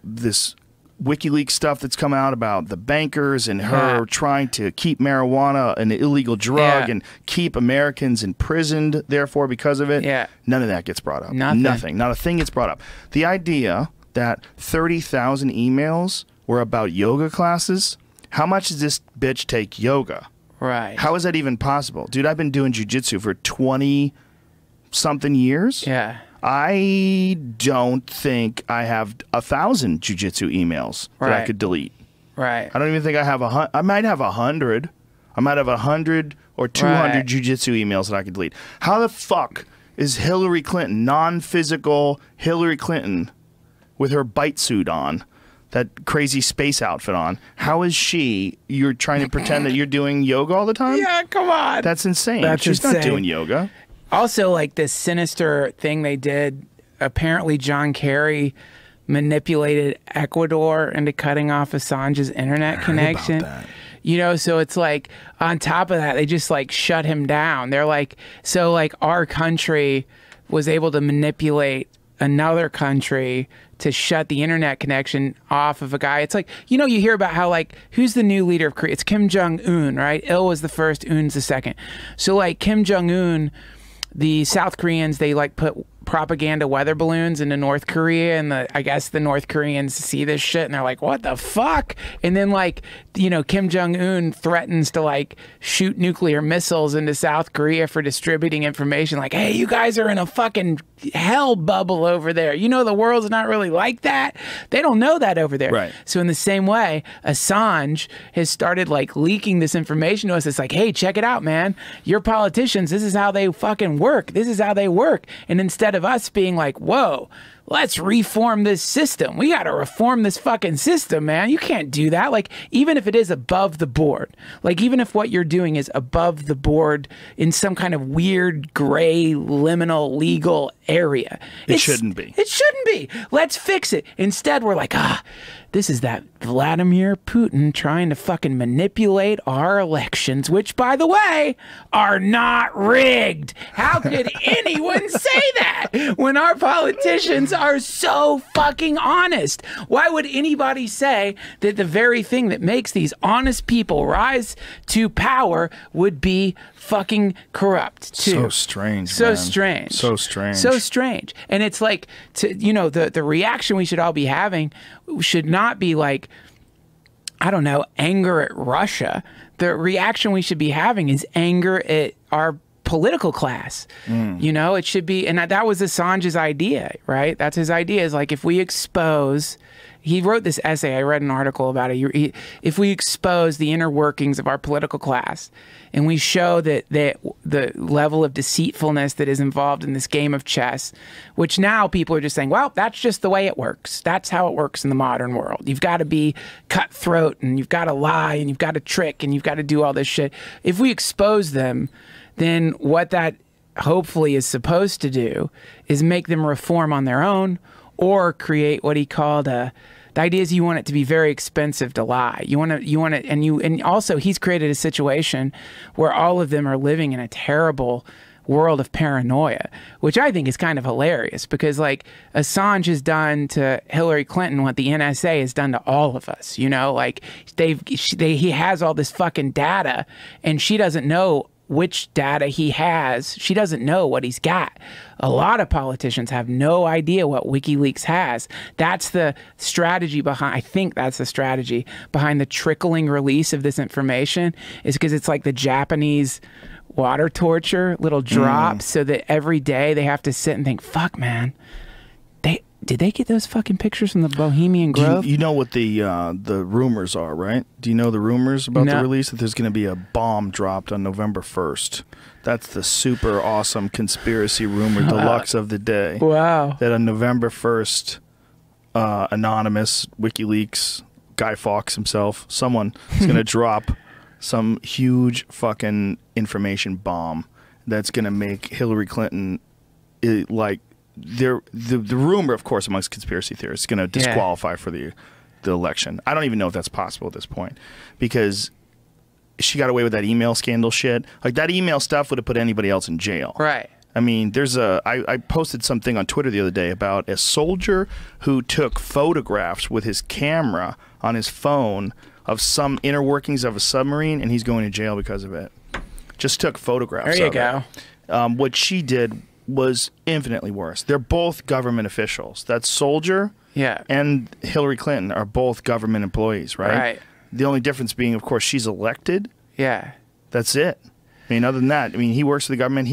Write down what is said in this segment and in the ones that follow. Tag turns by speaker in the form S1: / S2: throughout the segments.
S1: this WikiLeaks stuff that's come out about the bankers and her trying to keep marijuana an illegal drug and keep Americans imprisoned, therefore, because of it. None of that gets brought up. Nothing. Not a thing gets brought up. The idea that 30,000 emails were about yoga classes, how much does this bitch take yoga?
S2: Right.
S1: How is that even possible? Dude, I've been doing jiu-jitsu for 20-something years.
S2: Yeah.
S1: I don't think I have 1,000 jiu-jitsu emails that I could delete.
S2: Right.
S1: I don't even think I have I might have 100. I might have 100 or 200 jiu-jitsu emails that I could delete. How the fuck is Hillary Clinton, non-physical Hillary Clinton, with her bite suit on, that crazy space outfit on, how is she, you're trying to pretend that you're doing yoga all the time?
S2: Yeah, come on.
S1: That's insane. She's not doing yoga.
S2: Also, like this sinister thing they did, apparently John Kerry manipulated Ecuador into cutting off Assange's internet connection.
S1: About that.
S2: You know, so it's like, on top of that, they just like shut him down. They're like, so like our country was able to manipulate another country to shut the internet connection off of a guy. It's like, you know, you hear about how like, who's the new leader of Korea? It's Kim Jong-un, right? Il was the first, Un's the second. So like Kim Jong-un, the South Koreans, they like put propaganda weather balloons into North Korea, and I guess the North Koreans see this shit and they're like, what the fuck? And then like, you know, Kim Jong-un threatens to like shoot nuclear missiles into South Korea for distributing information like, hey, you guys are in a fucking hell bubble over there. You know, the world's not really like that. They don't know that over there.
S1: Right.
S2: So in the same way, Assange has started like leaking this information to us. It's like, hey, check it out, man. Your politicians, this is how they fucking work. This is how they work. And instead of us being like, whoa, let's reform this system. We got to reform this fucking system, man. You can't do that. Like, even if it is above the board, like, even if what you're doing is above the board in some kind of weird, gray, liminal, legal area.
S1: It shouldn't be.
S2: It shouldn't be. Let's fix it. Instead, we're like, this is that Vladimir Putin trying to fucking manipulate our elections, which, by the way, are not rigged. How could anyone say that when our politicians are so fucking honest? Why would anybody say that the very thing that makes these honest people rise to power would be fucking corrupt too?
S1: So strange,
S2: so
S1: man.
S2: strange,
S1: so strange,
S2: so strange. And it's like, you know, the reaction we should all be having should not be like, I don't know, anger at Russia. The reaction we should be having is anger at our political class. You know, it should be, and that was Assange's idea, right? That's his idea, is like, if we expose, he wrote this essay, I read an article about it, if we expose the inner workings of our political class, and we show that the level of deceitfulness that is involved in this game of chess, which now people are just saying, well, that's just the way it works. That's how it works in the modern world. You've got to be cutthroat, and you've got to lie, and you've got to trick, and you've got to do all this shit. If we expose them, then what that hopefully is supposed to do is make them reform on their own, or create what he called the idea is you want it to be very expensive to lie. You want to, and also he's created a situation where all of them are living in a terrible world of paranoia, which I think is kind of hilarious, because like Assange has done to Hillary Clinton what the NSA has done to all of us. You know, like he has all this fucking data, and she doesn't know which data he has. She doesn't know what he's got. A lot of politicians have no idea what WikiLeaks has. That's the strategy behind, I think that's the strategy behind the trickling release of this information, is because it's like the Japanese water torture, little drops, so that every day they have to sit and think, fuck, man, did they get those fucking pictures from the Bohemian Grove?
S1: You know what the rumors are, right? Do you know the rumors about the release? That there's going to be a bomb dropped on November 1st. That's the super awesome conspiracy rumor deluxe of the day.
S2: Wow.
S1: That on November 1st, anonymous WikiLeaks, Guy Fawkes himself, someone is going to drop some huge fucking information bomb that's going to make Hillary Clinton, like, the rumor, of course, amongst conspiracy theorists, is going to disqualify for the election. I don't even know if that's possible at this point, because she got away with that email scandal shit. Like, that email stuff would have put anybody else in jail.
S2: Right.
S1: I mean, I posted something on Twitter the other day about a soldier who took photographs with his camera on his phone of some inner workings of a submarine, and he's going to jail because of it. Just took photographs.
S2: There you go.
S1: What she did was infinitely worse. They're both government officials. That soldier and Hillary Clinton are both government employees, right?
S2: Right.
S1: The only difference being, of course, she's elected.
S2: Yeah.
S1: That's it. I mean, other than that, I mean, he works for the government.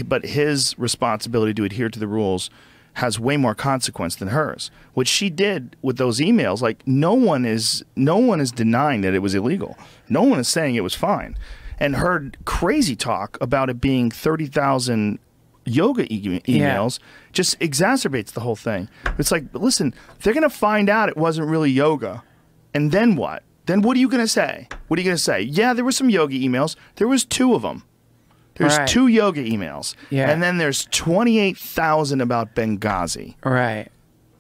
S1: But his responsibility to adhere to the rules has way more consequence than hers. What she did with those emails, like no one is denying that it was illegal. No one is saying it was fine. And her crazy talk about it being 30,000 yoga emails just exacerbates the whole thing. It's like, listen, they're going to find out it wasn't really yoga, and then what? Then what are you going to say? What are you going to say? Yeah, there were some yoga emails. There was 2 of them. There's 2 yoga emails. Yeah. And then there's 28,000 about Benghazi.
S2: Right.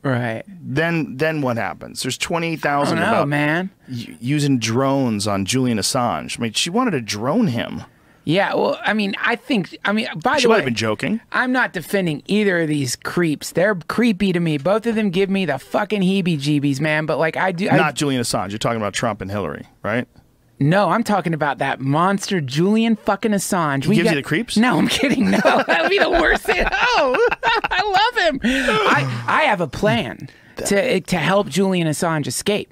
S2: Right.
S1: Then what happens? There's 28,000 about using drones on Julian Assange. I mean, she wanted to drone him.
S2: Yeah, well, I mean, by the way,
S1: she might have been joking.
S2: I'm not defending either of these creeps. They're creepy to me. Both of them give me the fucking heebie-jeebies, man. But like,
S1: not Julian Assange. You're talking about Trump and Hillary, right?
S2: No, I'm talking about that monster Julian fucking Assange.
S1: He gives you the creeps?
S2: No, I'm kidding. No, that would be the worst thing. Oh, I love him. I have a plan to help Julian Assange escape.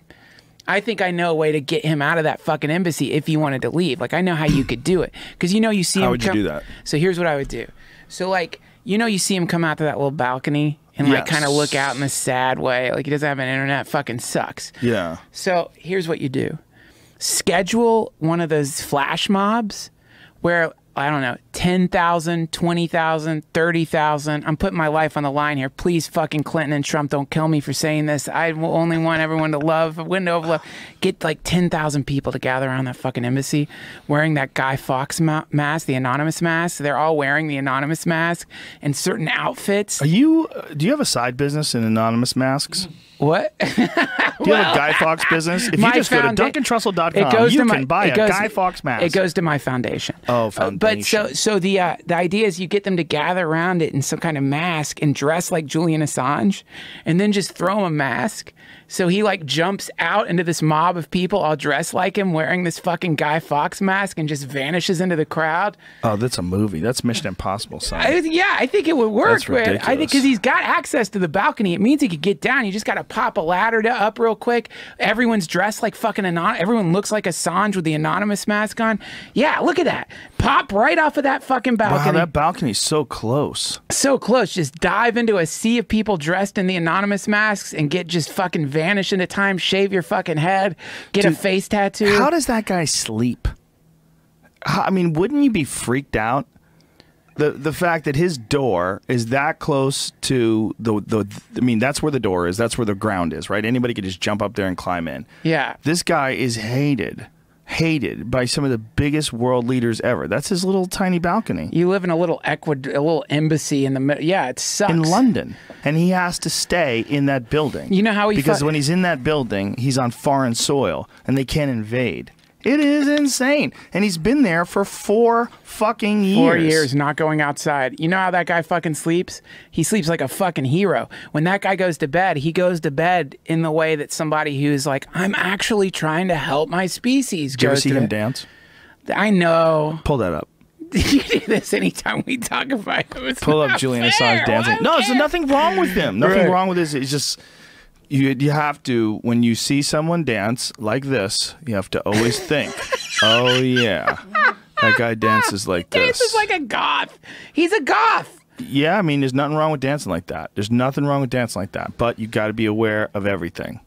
S2: I think I know a way to get him out of that fucking embassy if he wanted to leave. Like, I know how you could do it. Because, you know, you see him.
S1: How would you do that?
S2: So here's what I would do. So, like, you know, you see him come out to that little balcony and, like, kind of look out in this sad way. Like, he doesn't have an internet. Fucking sucks.
S1: Yeah.
S2: So here's what you do. Schedule one of those flash mobs where, I don't know, 10,000, 20,000, 30,000. I'm putting my life on the line here. Please, fucking Clinton and Trump, don't kill me for saying this. I only want everyone to love, a window of love. Get like 10,000 people to gather around that fucking embassy wearing that Guy Fawkes mask, the anonymous mask. They're all wearing the anonymous mask and certain outfits.
S1: Do you have a side business in anonymous masks?
S2: What?
S1: Do you have a Guy Fawkes business? If you just go to DuncanTrussell.com, you can buy a Guy Fawkes mask.
S2: It goes to my foundation.
S1: Oh, foundation.
S2: But so the idea is you get them to gather around it in some kind of mask and dress like Julian Assange, and then just throw him a mask. So he like jumps out into this mob of people all dressed like him, wearing this fucking Guy Fawkes mask, and just vanishes into the crowd.
S1: Oh, that's a movie. That's Mission Impossible, son.
S2: I think it would work.
S1: That's ridiculous.
S2: I think because he's got access to the balcony, it means he could get down. You just got to pop a ladder up real quick. Everyone's dressed like fucking everyone looks like Assange with the anonymous mask on. Yeah, look at that. Pop right off of that fucking balcony.
S1: Wow, that balcony's so close.
S2: So close. Just dive into a sea of people dressed in the anonymous masks and get just fucking vanish into time, shave your fucking head, get a face tattoo.
S1: How does that guy sleep? I mean, wouldn't you be freaked out? The fact that his door is that close to I mean, that's where the door is. That's where the ground is, right? Anybody could just jump up there and climb in.
S2: Yeah.
S1: This guy is hated by some of the biggest world leaders ever. That's his little tiny balcony.
S2: You live in a little embassy in the middle. Yeah, it sucks.
S1: In London. And he has to stay in that building.
S2: You know how
S1: because when he's in that building, he's on foreign soil and they can't invade. It is insane. And he's been there for 4 fucking years.
S2: 4 years not going outside. You know how that guy fucking sleeps? He sleeps like a fucking hero. When that guy goes to bed, he goes to bed in the way that somebody who's like, I'm actually trying to help my species.
S1: Did you ever see him dance?
S2: I know.
S1: Pull that up.
S2: You do this anytime we talk about him.
S1: Pull up Julian Assange dancing. No, there's nothing wrong with him. Nothing wrong with this. It's just... You have to, when you see someone dance like this, you have to always think, oh yeah, that guy dances like this.
S2: Dances like a goth. He's a goth.
S1: Yeah, I mean, there's nothing wrong with dancing like that. There's nothing wrong with dancing like that. But you got to be aware of everything.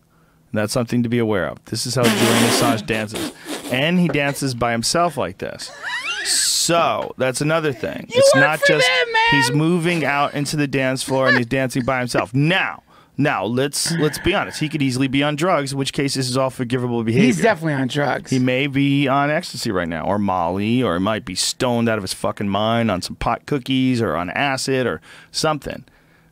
S1: And that's something to be aware of. This is how Julian Assange dances. And he dances by himself like this. So that's another thing. It's not just he's moving out into the dance floor and he's dancing by himself. Now, let's be honest. He could easily be on drugs, in which case this is all forgivable behavior.
S2: He's definitely on drugs.
S1: He may be on ecstasy right now, or Molly, or he might be stoned out of his fucking mind on some pot cookies, or on acid, or something.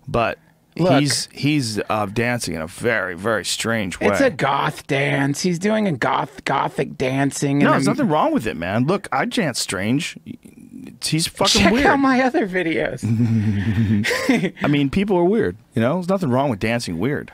S1: But look, he's dancing in a very, very strange way.
S2: It's a goth dance. He's doing a gothic dancing.
S1: No, there's nothing wrong with it, man. Look, I dance strange. he's fucking
S2: Check
S1: weird.
S2: out my other videos.
S1: I mean, people are weird. You know, there's nothing wrong with dancing weird.